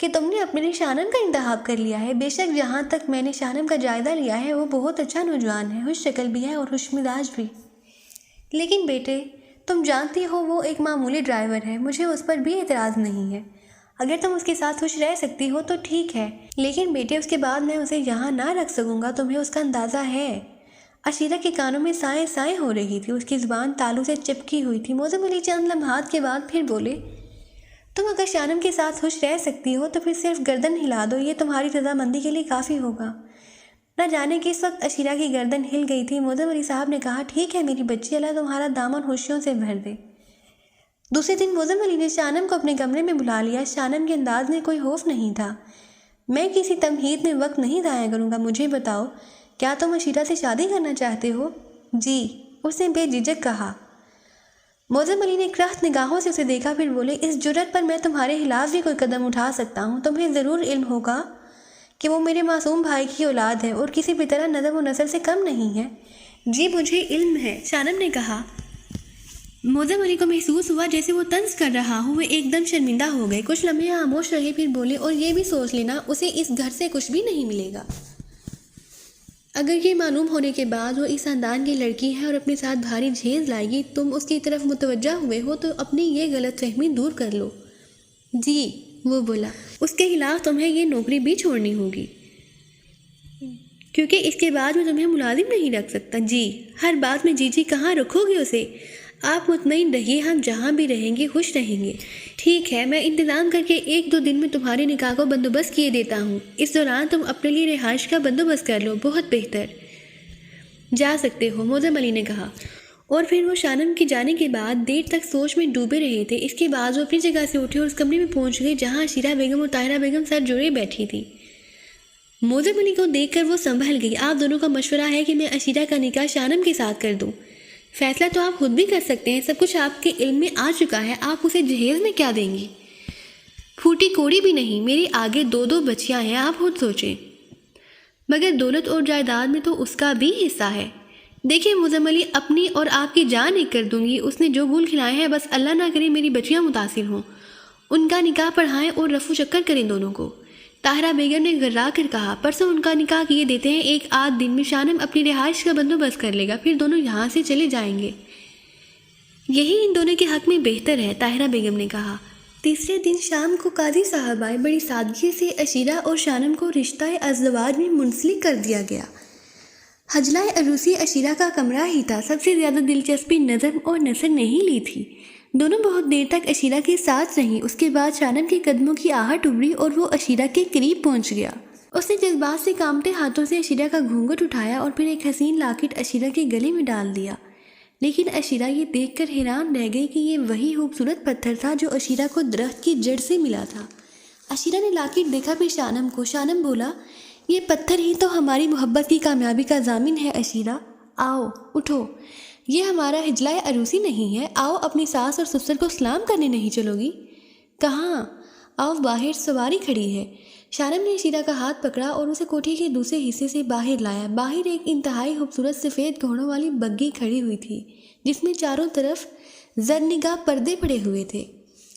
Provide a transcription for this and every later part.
کہ تم نے اپنے لیے شانم کا انتخاب کر لیا ہے۔ بے شک جہاں تک میں نے شانم کا جائزہ لیا ہے وہ بہت اچھا نوجوان ہے، خوش شکل بھی ہے اور خوش مزاج بھی، لیکن بیٹے تم جانتی ہو وہ ایک معمولی ڈرائیور ہے، مجھے اس پر بھی اعتراض نہیں ہے۔ اگر تم اس کے ساتھ خوش رہ سکتی ہو تو ٹھیک ہے، لیکن بیٹے اس کے بعد میں اسے یہاں نہ رکھ سکوں گا، تمہیں اس کا اندازہ ہے۔ عشیرہ کے کانوں میں سائیں سائیں ہو رہی تھی، اس کی زبان تالو سے چپکی ہوئی تھی۔ موزم علی چند لمحات کے بعد پھر بولے، تم اگر شانم کے ساتھ خوش رہ سکتی ہو تو پھر صرف گردن ہلا دو، یہ تمہاری رضامندی کے لیے کافی ہوگا۔ نہ جانے کس وقت عشیرہ کی گردن ہل گئی تھی۔ موزم علی صاحب نے کہا، ٹھیک ہے میری بچی، اللہ تمہارا دامن خوشیوں سے بھر دے۔ دوسرے دن موزم علی نے شانم کو اپنے کمرے میں بلا لیا۔ شانم کے انداز میں کوئی خوف نہیں تھا۔ میں کسی تمہید میں وقت نہیں ضائع کروں گا، مجھے بتاؤ کیا تم عشیرہ سے شادی کرنا چاہتے ہو؟ جی، اس نے بے جھجک کہا۔ موزم علی نے کرخت نگاہوں سے اسے دیکھا، پھر بولے، اس جرت پر میں تمہارے خلاف بھی کوئی قدم اٹھا سکتا ہوں۔ تمہیں ضرور علم ہوگا کہ وہ میرے معصوم بھائی کی اولاد ہے اور کسی بھی طرح نسب و نسل سے کم نہیں ہے۔ جی مجھے علم ہے، شانم نے کہا۔ موزم علی کو محسوس ہوا جیسے وہ طنز کر رہا ہو، وہ ایک دم شرمندہ ہو گئے، کچھ لمحے خاموش رہے، پھر بولے، اور یہ بھی سوچ لینا اسے اس گھر سے کچھ بھی نہیں ملے گا۔ اگر یہ معلوم ہونے کے بعد وہ اس خاندان کی لڑکی ہے اور اپنے ساتھ بھاری جھیز لائے گی، تم اس کی طرف متوجہ ہوئے ہو تو اپنی یہ غلط فہمی دور کر لو۔ جی، وہ بولا، اس کے خلاف تمہیں یہ نوکری بھی چھوڑنی ہوگی کیونکہ اس کے بعد میں تمہیں ملازم نہیں رکھ سکتا۔ جی، ہر بات میں جی کہاں رکھو گے اسے؟ آپ مطمئن رہیے، ہم جہاں بھی رہیں گے خوش رہیں گے۔ ٹھیک ہے، میں انتظام کر کے 1-2 دن میں تمہارے نکاح کو بندوبست کیے دیتا ہوں، اس دوران تم اپنے لیے رہائش کا بندوبست کر لو۔ بہت بہتر، جا سکتے ہو، موزم علی نے کہا۔ اور پھر وہ شانم کے جانے کے بعد دیر تک سوچ میں ڈوبے رہے تھے۔ اس کے بعد وہ اپنی جگہ سے اٹھے اور اس کمرے میں پہنچ گئے جہاں عشیرہ بیگم اور طاہرہ بیگم سر جوڑے بیٹھی تھی۔ موزم علی کو دیکھ کر وہ سنبھل گئی۔ آپ دونوں کا مشورہ ہے کہ میں عشیرہ کا نکاح شانم کے ساتھ کر دوں؟ فیصلہ تو آپ خود بھی کر سکتے ہیں، سب کچھ آپ کے علم میں آ چکا ہے، آپ اسے جہیز میں کیا دیں گی؟ پھوٹی کوڑی بھی نہیں، میری آگے 2 بچیاں ہیں، آپ خود سوچیں۔ مگر دولت اور جائیداد میں تو اس کا بھی حصہ ہے۔ دیکھیں موزم علی، اپنی اور آپ کی جان ایک کر دوں گی، اس نے جو گول کھلائے ہیں، بس اللہ نہ کرے میری بچیاں متاثر ہوں، ان کا نکاح پڑھائیں اور رفو چکر کریں دونوں کو۔ طاہرہ بیگم نے گھرا کر کہا، پرسوں ان کا نکاح کیے دیتے ہیں، 1-8 دن میں شانم اپنی رہائش کا بندوبست کر لے گا، پھر دونوں یہاں سے چلے جائیں گے۔ یہی ان دونوں کے حق میں بہتر ہے، طاہرہ بیگم نے کہا۔ تیسرے دن شام کو قاضی صاحب آئے۔ بڑی سادگی سے عشیرہ اور شانم کو رشتہ ازدواج میں منسلک کر دیا گیا۔ حجلہ عروسی عشیرہ کا کمرہ ہی تھا۔ سب سے زیادہ دلچسپی نظم اور نثر نے ہی لی تھی۔ دونوں بہت دیر تک عشیرہ کے ساتھ رہیں۔ اس کے بعد شانم کے قدموں کی آہٹ ابھری اور وہ عشیرہ کے قریب پہنچ گیا۔ اس نے جذبات سے کانپتے ہاتھوں سے عشیرہ کا گھونگھٹ اٹھایا اور پھر ایک حسین لاکٹ عشیرہ کے گلے میں ڈال دیا۔ لیکن عشیرہ یہ دیکھ کر حیران رہ گئی کہ یہ وہی خوبصورت پتھر تھا جو عشیرہ کو درخت کی جڑ سے ملا تھا۔ عشیرہ نے لاکٹ دیکھا، پھر شانم کو۔ شانم بولا، یہ پتھر ہی تو ہماری محبت کی کامیابی کا ضامن ہے عشیرہ، آؤ اٹھو، یہ ہمارا حجلہ عروسی نہیں ہے، آؤ اپنی ساس اور سسر کو سلام کرنے نہیں چلو گی؟ کہاں؟ آؤ باہر، سواری کھڑی ہے۔ شانم نے عشیرہ کا ہاتھ پکڑا اور اسے کوٹھی کے دوسرے حصے سے باہر لایا۔ باہر ایک انتہائی خوبصورت سفید گھوڑوں والی بگھی کھڑی ہوئی تھی جس میں چاروں طرف زرنگاہ پردے پڑے ہوئے تھے۔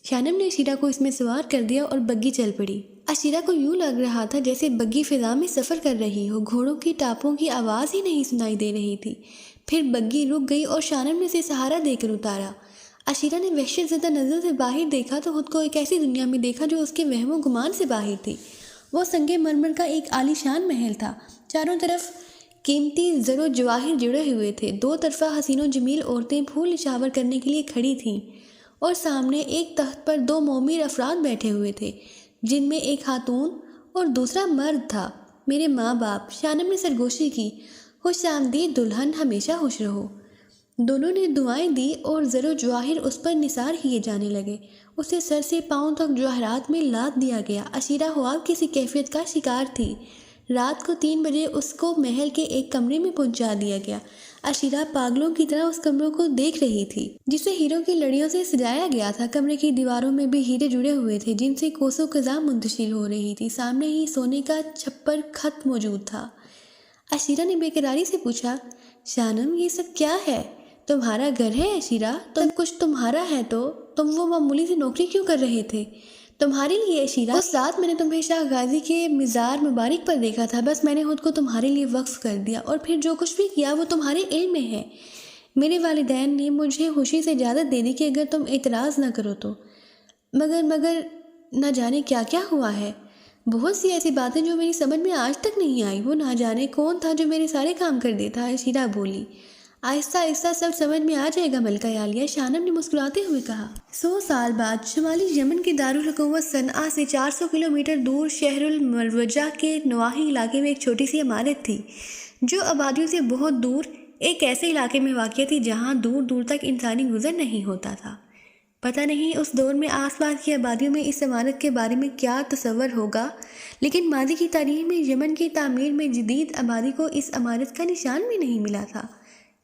شانم نے عشیرہ کو اس میں سوار کر دیا اور بگھی چل پڑی۔ عشیرہ کو یوں لگ رہا تھا جیسے بگھی فضا میں سفر کر رہی ہو، گھوڑوں کی ٹاپوں کی آواز ہی نہیں سنائی دے رہی تھی۔ پھر بگھی رک گئی اور شانم نے اسے سہارا دے کر اتارا۔ عشیرہ نے وحشت زدہ نظر سے باہر دیکھا تو خود کو ایک ایسی دنیا میں دیکھا جو اس کے وہم و گمان سے باہر تھی۔ وہ سنگ مرمر کا ایک عالی شان محل تھا، چاروں طرف قیمتی زر و جواہر جڑے ہوئے تھے، 2 طرفہ حسین و جمیل عورتیں پھول نشاور کرنے کے لیے کھڑی تھیں اور سامنے ایک تخت پر 2 مومر افراد بیٹھے ہوئے تھے جن میں ایک خاتون اور دوسرا مرد تھا۔ میرے ماں باپ، شانم نے سرگوشی کی۔ خوش آمدید دلہن، ہمیشہ خوش رہو۔ دونوں نے دعائیں دی اور زر و جواہر اس پر نثار کیے جانے لگے۔ اسے سر سے پاؤں تک جواہرات میں لاد دیا گیا۔ عشیرہ خواب کسی کیفیت کا شکار تھی۔ رات کو 3 بجے اس کو محل کے ایک کمرے میں پہنچا دیا گیا۔ عشیرہ پاگلوں کی طرح اس کمروں کو دیکھ رہی تھی جسے ہیروں کی لڑیوں سے سجایا گیا تھا۔ کمرے کی دیواروں میں بھی ہیرے جڑے ہوئے تھے جن سے کوسوں قزح منتشر ہو رہی تھی۔ سامنے ہی سونے کا چھپر خط موجود تھا۔ عشیرہ نے بے قراری سے پوچھا، شانم یہ سب کیا ہے؟ تمہارا گھر ہے عشیرہ؟ تم کچھ تمہارا ہے تو تم وہ معمولی سی نوکری کیوں کر رہے تھے؟ تمہارے لیے عشیرہ، اس رات میں نے تمہیں شاہ غازی کے مزار مبارک پر دیکھا تھا، بس میں نے خود کو تمہارے لیے وقف کر دیا، اور پھر جو کچھ بھی کیا وہ تمہارے علم میں ہے۔ میرے والدین نے مجھے خوشی سے اجازت دے دی کہ اگر تم اعتراض نہ کرو تو، مگر نہ جانے کیا کیا ہوا ہے۔ بہت سی ایسی باتیں جو میری سمجھ میں آج تک نہیں آئی۔ وہ نہ جانے کون تھا جو میرے سارے کام کر دیتا، عشیرہ بولی۔ آہستہ آہستہ سب سمجھ میں آ جائے گا ملکہ عالیہ، شانم نے مسکراتے ہوئے کہا۔ 100 سال بعد شمالی یمن کے دارالحکومت صنعا سے 400 کلومیٹر دور شہر المروجہ کے نواحی علاقے میں ایک چھوٹی سی عمارت تھی جو آبادیوں سے بہت دور ایک ایسے علاقے میں واقع تھی جہاں دور دور تک انسانی گزر نہیں ہوتا تھا۔ پتہ نہیں اس دور میں آس پاس کی آبادیوں میں اس عمارت کے بارے میں کیا تصور ہوگا، لیکن ماضی کی تاریخ میں یمن کی تعمیر میں جدید آبادی کو اس عمارت کا نشان بھی نہیں ملا تھا،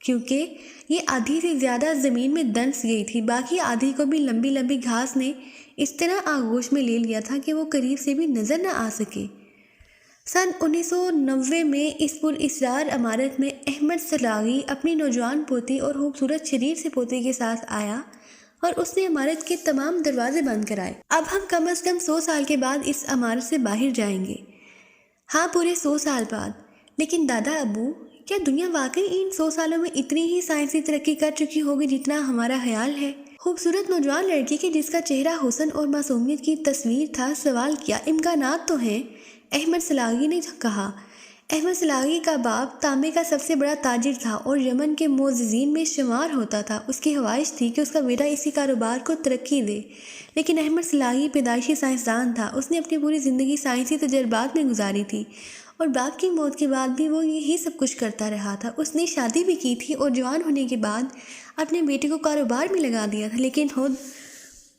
کیونکہ یہ آدھی سے زیادہ زمین میں دنس گئی تھی۔ باقی آدھی کو بھی لمبی لمبی گھاس نے اس طرح آغوش میں لے لیا تھا کہ وہ قریب سے بھی نظر نہ آ سکے۔ سن 1990 میں اس پراسرار عمارت میں احمد صلاغی اپنی نوجوان پوتی اور خوبصورت شریر سے پوتی کے ساتھ آیا اور اس نے عمارت کے تمام دروازے بند کرائے۔ اب ہم کم از کم 100 سال کے بعد اس عمارت سے باہر جائیں گے۔ ہاں، پورے 100 سال بعد۔ لیکن دادا ابو، کیا دنیا واقعی ان 100 سالوں میں اتنی ہی سائنسی ترقی کر چکی ہوگی جتنا ہمارا خیال ہے؟ خوبصورت نوجوان لڑکی کے جس کا چہرہ حسن اور معصومیت کی تصویر تھا سوال کیا۔ امکانات تو ہیں، احمد صلاغی نے کہا۔ احمد صلاغی کا باپ تانبے کا سب سے بڑا تاجر تھا اور یمن کے معززین میں شمار ہوتا تھا۔ اس کی خواہش تھی کہ اس کا بیٹا اسی کاروبار کو ترقی دے، لیکن احمد صلاغی پیدائشی سائنسدان تھا۔ اس نے اپنی پوری زندگی سائنسی تجربات میں گزاری تھی اور باپ کی موت کے بعد بھی وہ یہی سب کچھ کرتا رہا تھا۔ اس نے شادی بھی کی تھی اور جوان ہونے کے بعد اپنے بیٹے کو کاروبار میں لگا دیا تھا، لیکن خود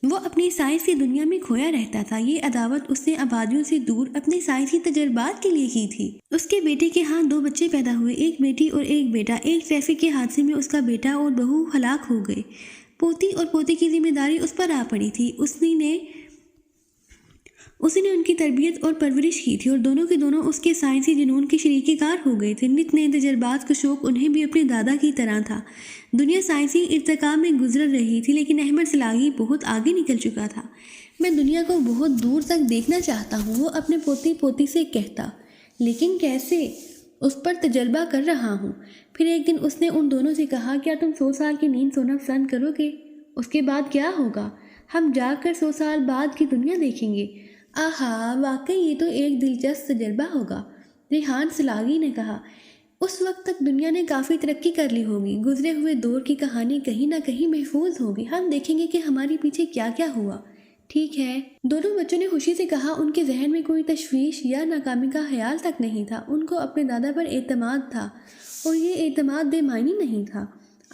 وہ اپنی سائنس کی دنیا میں کھویا رہتا تھا۔ یہ عداوت اس نے آبادیوں سے دور اپنے سائنسی تجربات کے لیے کی تھی۔ اس کے بیٹے کے ہاں 2 بچے پیدا ہوئے، ایک بیٹی اور ایک بیٹا۔ ایک ٹریفک کے حادثے میں اس کا بیٹا اور بہو ہلاک ہو گئے۔ پوتی اور پوتے کی ذمہ داری اس پر آ پڑی تھی۔ اسی نے ان کی تربیت اور پرورش کی تھی اور دونوں کے دونوں اس کے سائنسی جنون کے شریک کار ہو گئے تھے۔ نت نئے تجربات کا شوق انہیں بھی اپنے دادا کی طرح تھا۔ دنیا سائنسی ارتقاء میں گزر رہی تھی، لیکن احمد صلاغی بہت آگے نکل چکا تھا۔ میں دنیا کو بہت دور تک دیکھنا چاہتا ہوں، وہ اپنے پوتی پوتی سے کہتا۔ لیکن کیسے؟ اس پر تجربہ کر رہا ہوں۔ پھر ایک دن اس نے ان دونوں سے کہا، کیا تم 100 سال کی نیند سونا پسند کرو گے؟ اس کے بعد کیا ہوگا؟ ہم جاگ کر 100 سال بعد کی دنیا دیکھیں گے۔ آہا، واقعی یہ تو ایک دلچسپ تجربہ ہوگا، ریحان صلاغی نے کہا۔ اس وقت تک دنیا نے کافی ترقی کر لی ہوگی، گزرے ہوئے دور کی کہانی کہیں نہ کہیں محفوظ ہوگی۔ ہم دیکھیں گے کہ ہمارے پیچھے کیا کیا ہوا۔ ٹھیک ہے، دونوں بچوں نے خوشی سے کہا۔ ان کے ذہن میں کوئی تشویش یا ناکامی کا خیال تک نہیں تھا۔ ان کو اپنے دادا پر اعتماد تھا اور یہ اعتماد بے معنی نہیں تھا۔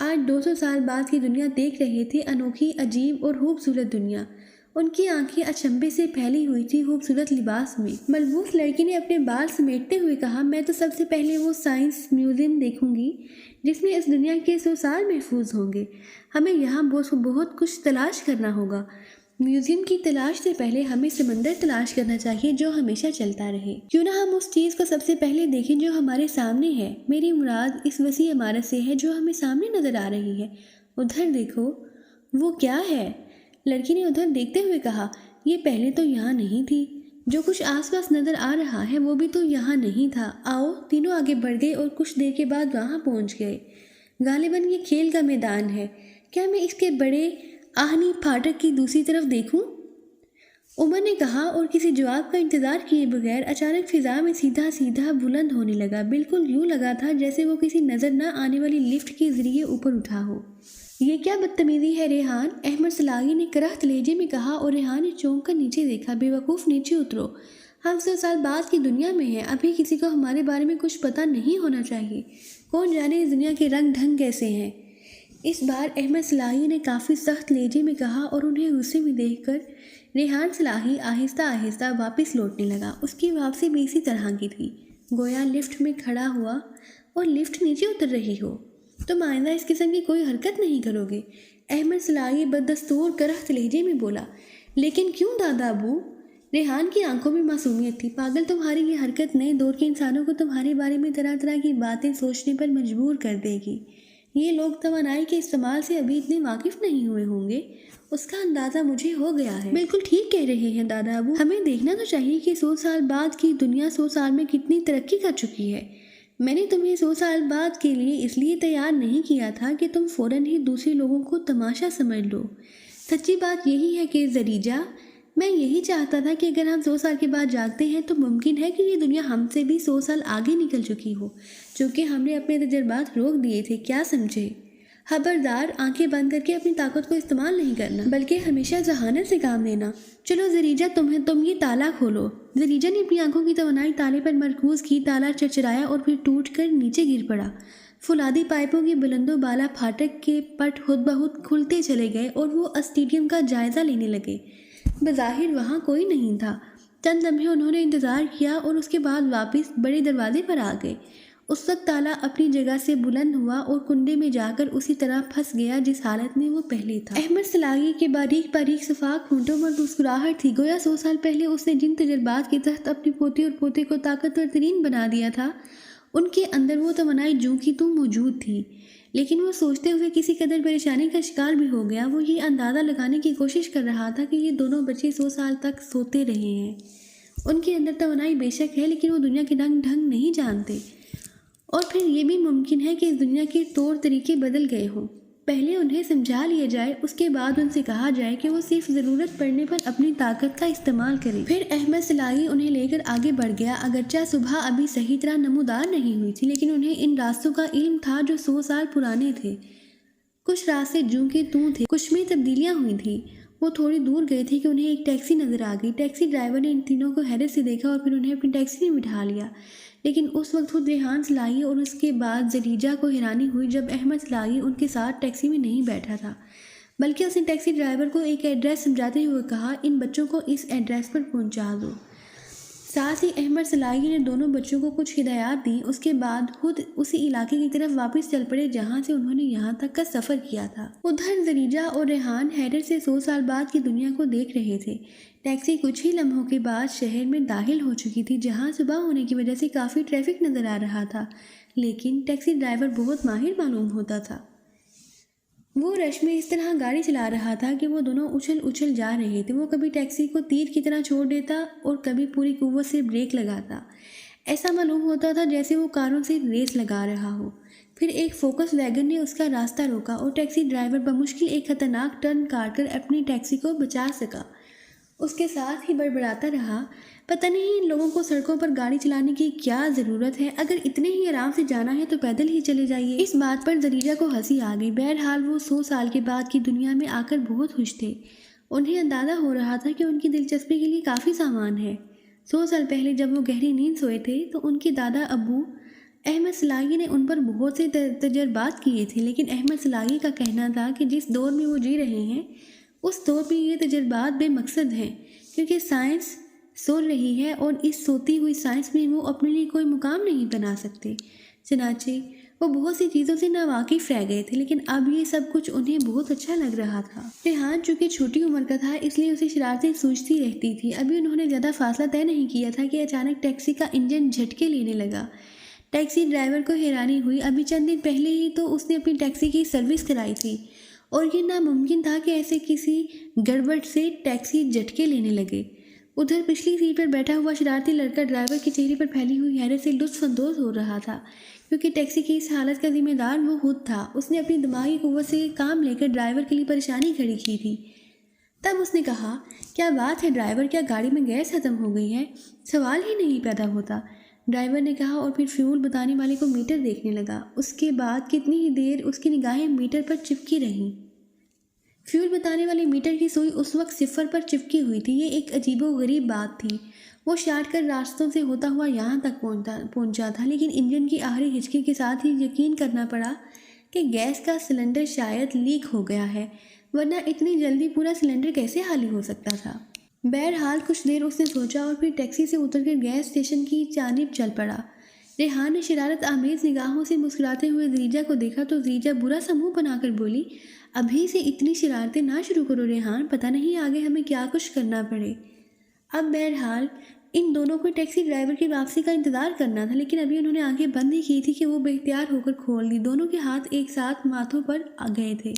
آج 200 سال بعد کی دنیا دیکھ رہے تھے، انوکھی، عجیب اور خوبصورت دنیا۔ ان کی آنکھیں اچنبھے سے پھیلی ہوئی تھی خوبصورت لباس میں۔ ملبوس لڑکی نے اپنے بال سمیٹتے ہوئے کہا، میں تو سب سے پہلے وہ سائنس میوزیم دیکھوں گی جس میں اس دنیا کے 100 سال محفوظ ہوں گے۔ ہمیں یہاں بہت کچھ تلاش کرنا ہوگا۔ میوزیم کی تلاش سے پہلے ہمیں سمندر تلاش کرنا چاہیے جو ہمیشہ چلتا رہے۔ کیوں نہ ہم اس چیز کو سب سے پہلے دیکھیں جو ہمارے سامنے ہے۔ میری مراد اس وسیع عمارت سے ہے جو ہمیں سامنے نظر آ رہی ہے۔ ادھر دیکھو، وہ کیا ہے؟ لڑکی نے ادھر دیکھتے ہوئے کہا، یہ پہلے تو یہاں نہیں تھی۔ جو کچھ آس پاس نظر آ رہا ہے وہ بھی تو یہاں نہیں تھا۔ آؤ۔ تینوں آگے بڑھ گئے اور کچھ دیر کے بعد وہاں پہنچ گئے۔ غالباً یہ کھیل کا میدان ہے۔ کیا میں اس کے بڑے آہنی پھاٹک کی دوسری طرف دیکھوں؟ عمر نے کہا اور کسی جواب کا انتظار کیے بغیر اچانک فضا میں سیدھا سیدھا بلند ہونے لگا۔ بالکل یوں لگا تھا جیسے وہ کسی نظر نہ آنے والی لفٹ کے ذریعے اوپر اٹھا ہو۔ یہ کیا بدتمیزی ہے ریحان؟ احمد صلاغی نے کرہت لہجے میں کہا اور ریحان نے چونک کر نیچے دیکھا۔ بے وقوف، نیچے اترو۔ ہم 100 سال بعد کی دنیا میں ہیں۔ ابھی کسی کو ہمارے بارے میں کچھ پتہ نہیں ہونا چاہیے۔ کون جانے اس دنیا کے رنگ ڈھنگ کیسے ہیں۔ اس بار احمد صلاغی نے کافی سخت لہجے میں کہا اور انہیں غصے میں دیکھ کر ریحان صلاغی آہستہ آہستہ واپس لوٹنے لگا۔ اس کی واپسی بھی اسی طرح کی تھی، گویا لفٹ میں کھڑا ہوا اور لفٹ نیچے اتر رہی ہو۔ تم آئندہ اس قسم کی کوئی حرکت نہیں کرو گے، احمد صلاغی بددستور کرہت لہجے میں بولا۔ لیکن کیوں دادا ابو؟ ریحان کی آنکھوں میں معصومیت تھی۔ پاگل، تمہاری یہ حرکت نئے دور کے انسانوں کو تمہارے بارے میں طرح طرح کی باتیں سوچنے پر مجبور کر دے گی۔ یہ لوگ توانائی کے استعمال سے ابھی اتنے واقف نہیں ہوئے ہوں گے اس کا اندازہ مجھے ہو گیا ہے۔ بالکل ٹھیک کہہ رہے ہیں دادا ابو، ہمیں دیکھنا تو چاہیے کہ 100 سال بعد کی دنیا 100 سال میں کتنی ترقی کر چکی ہے۔ میں نے تمہیں 100 سال بعد کے لیے اس لیے تیار نہیں کیا تھا کہ تم فوراً ہی دوسرے لوگوں کو تماشا سمجھ لو۔ سچی بات یہی ہے کہ زریجہ، میں یہی چاہتا تھا کہ اگر ہم 100 سال کے بعد جاگتے ہیں تو ممکن ہے کہ یہ دنیا ہم سے بھی 100 سال آگے نکل چکی ہو، چونکہ ہم نے اپنے تجربات روک دیے تھے، کیا سمجھے؟ خبردار، آنکھیں بند کر کے اپنی طاقت کو استعمال نہیں کرنا، بلکہ ہمیشہ ذہانت سے کام لینا۔ چلو زریجہ، تم یہ تالا کھولو۔ زریجہ نے اپنی آنکھوں کی توانائی تالے پر مرکوز کی، تالا چرچرایا اور پھر ٹوٹ کر نیچے گر پڑا۔ فولادی پائپوں کے بلند و بالا پھاٹک کے پٹ خود بخود کھلتے چلے گئے اور وہ اسٹیڈیم کا جائزہ لینے لگے۔ بظاہر وہاں کوئی نہیں تھا۔ چند لمحے انہوں نے انتظار کیا اور اس کے بعد واپس بڑے دروازے پر آ گئے۔ اس وقت تالا اپنی جگہ سے بلند ہوا اور کنڈے میں جا کر اسی طرح پھنس گیا جس حالت میں وہ پہلے تھا۔ احمد سلاغی کے باریک باریک شفاف ہونٹوں پر مسکراہٹ تھی، گویا 100 سال پہلے اس نے جن تجربات کے تحت اپنی پوتی اور پوتے کو طاقتور ترین بنا دیا تھا، ان کے اندر وہ توانائی جوں کی توں موجود تھی۔ لیکن وہ سوچتے ہوئے کسی قدر پریشانی کا شکار بھی ہو گیا۔ وہ یہ اندازہ لگانے کی کوشش کر رہا تھا کہ یہ دونوں بچے 100 سال تک سوتے رہے ہیں۔ ان کے اندر توانائی بے شک ہے، لیکن وہ دنیا کے رنگ ڈھنگ نہیں جانتے، اور پھر یہ بھی ممکن ہے کہ اس دنیا کے طور طریقے بدل گئے ہوں۔ پہلے انہیں سمجھا لیا جائے، اس کے بعد ان سے کہا جائے کہ وہ صرف ضرورت پڑنے پر اپنی طاقت کا استعمال کریں۔ پھر احمد سلاغی انہیں لے کر آگے بڑھ گیا۔ اگرچہ صبح ابھی صحیح طرح نمودار نہیں ہوئی تھی، لیکن انہیں ان راستوں کا علم تھا جو 100 سال پرانے تھے۔ کچھ راستے جوں کے توں تھے، کچھ میں تبدیلیاں ہوئی تھیں۔ وہ تھوڑی دور گئے تھے کہ انہیں ایک ٹیکسی نظر آ گئی۔ ٹیکسی ڈرائیور نے ان تینوں کو حیرت سے دیکھا اور پھر انہیں اپنی ٹیکسی میں بٹھا لیا۔ لیکن اس وقت خود ریحان سلاغی اور اس کے بعد زریجہ کو حیرانی ہوئی جب احمد سلاغی ان کے ساتھ ٹیکسی میں نہیں بیٹھا تھا، بلکہ اس نے ٹیکسی ڈرائیور کو ایک ایڈریس سمجھاتے ہوئے کہا، ان بچوں کو اس ایڈریس پر پہنچا دو۔ ساتھ ہی احمد سلاغی نے دونوں بچوں کو کچھ ہدایات دیں۔ اس کے بعد خود اسی علاقے کی طرف واپس چل پڑے جہاں سے انہوں نے یہاں تک کا سفر کیا تھا۔ ادھر زریجہ اور ریحان حیرت سے 100 سال بعد کی دنیا کو دیکھ رہے تھے۔ ٹیکسی کچھ ہی لمحوں کے بعد شہر میں داخل ہو چکی تھی، جہاں صبح ہونے کی وجہ سے کافی ٹریفک نظر آ رہا تھا، لیکن ٹیکسی ڈرائیور بہت ماہر معلوم ہوتا تھا۔ وہ رش میں اس طرح گاڑی چلا رہا تھا کہ وہ دونوں اچھل اچھل جا رہے تھے۔ وہ کبھی ٹیکسی کو تیر کی طرح چھوڑ دیتا اور کبھی پوری قوت سے بریک لگاتا۔ ایسا معلوم ہوتا تھا جیسے وہ کاروں سے ریس لگا رہا ہو۔ پھر ایک فوکس ویگن نے اس کا راستہ روکا اور ٹیکسی ڈرائیور بمشکل ایک خطرناک ٹرن کاٹ کر اپنی ٹیکسی کو بچا سکا۔ اس کے ساتھ ہی بڑبڑاتا رہا، پتہ نہیں ان لوگوں کو سڑکوں پر گاڑی چلانے کی کیا ضرورت ہے، اگر اتنے ہی آرام سے جانا ہے تو پیدل ہی چلے جائیے۔ اس بات پر زریجہ کو ہنسی آ گئی۔ بہرحال وہ 100 سال کے بعد کی دنیا میں آ کر بہت خوش تھے۔ انہیں اندازہ ہو رہا تھا کہ ان کی دلچسپی کے لیے کافی سامان ہے۔ 100 سال پہلے جب وہ گہری نیند سوئے تھے تو ان کے دادا ابو احمد سلاغی نے ان پر بہت سے تجربات کیے تھے، لیکن احمد سلاغی کا کہنا تھا کہ جس دور میں وہ جی رہے ہیں اس دور میں یہ تجربات بے مقصد ہیں، کیونکہ سائنس سو رہی ہے اور اس سوتی ہوئی سائنس میں وہ اپنے لیے کوئی مقام نہیں بنا سکتے۔ چنانچہ وہ بہت سی چیزوں سے ناواقف رہ گئے تھے، لیکن اب یہ سب کچھ انہیں بہت اچھا لگ رہا تھا۔ ریحان چونکہ چھوٹی عمر کا تھا اس لیے اسے شرارتیں سوچتی رہتی تھی۔ ابھی انہوں نے زیادہ فاصلہ طے نہیں کیا تھا کہ اچانک ٹیکسی کا انجن جھٹکے لینے لگا۔ ٹیکسی ڈرائیور کو حیرانی ہوئی، ابھی چند دن پہلے ہی تو اس نے اپنی ٹیکسی کی سروس کرائی تھی، اور یہ ناممکن تھا کہ ایسے کسی گڑبڑ سے ٹیکسی جھٹکے لینے لگے۔ ادھر پچھلی سیٹ پر بیٹھا ہوا شرارتی لڑکا ڈرائیور کے چہرے پر پھیلی ہوئی حیرت سے لطف اندوز ہو رہا تھا، کیونکہ ٹیکسی کی اس حالت کا ذمہ دار وہ خود تھا۔ اس نے اپنی دماغی قوت سے کام لے کر ڈرائیور کے لیے پریشانی کھڑی کی تھی۔ تب اس نے کہا، کیا بات ہے ڈرائیور، کیا گاڑی میں گیس ختم ہو گئی ہے؟ سوال ہی نہیں پیدا ہوتا، ڈرائیور نے کہا اور پھر فیول بتانے والے کو میٹر دیکھنے لگا۔ اس کے بعد کتنی ہی دیر اس کی نگاہیں میٹر پر چپکی رہیں۔ فیول بتانے والے میٹر کی سوئی اس وقت 0 پر چپکی ہوئی تھی۔ یہ ایک عجیب و غریب بات تھی۔ وہ شارٹ کر راستوں سے ہوتا ہوا یہاں تک پہنچا تھا، لیکن انجن کی آخری ہچکی کے ساتھ ہی یقین کرنا پڑا کہ گیس کا سلنڈر شاید لیک ہو گیا ہے، ورنہ اتنی جلدی پورا سلنڈر کیسے خالی ہو سکتا تھا۔ بہرحال کچھ دیر اس نے سوچا اور پھر ٹیکسی سے اتر کر گیس اسٹیشن کی جانب چل پڑا۔ ریحان نے شرارت آمیز نگاہوں سے مسکراتے ہوئے زریجہ کو دیکھا تو زریجہ برا سا منہ بنا کر بولی، ابھی سے اتنی شرارتیں نہ شروع کرو ریحان، پتہ نہیں آگے ہمیں کیا کچھ کرنا پڑے۔ اب بہرحال ان دونوں کو ٹیکسی ڈرائیور کی واپسی کا انتظار کرنا تھا، لیکن ابھی انہوں نے آنکھیں بند ہی کی تھی کہ وہ بے اختیار ہو کر کھول دی۔ دونوں کے ہاتھ ایک ساتھ ماتھوں پر آ گئے تھے۔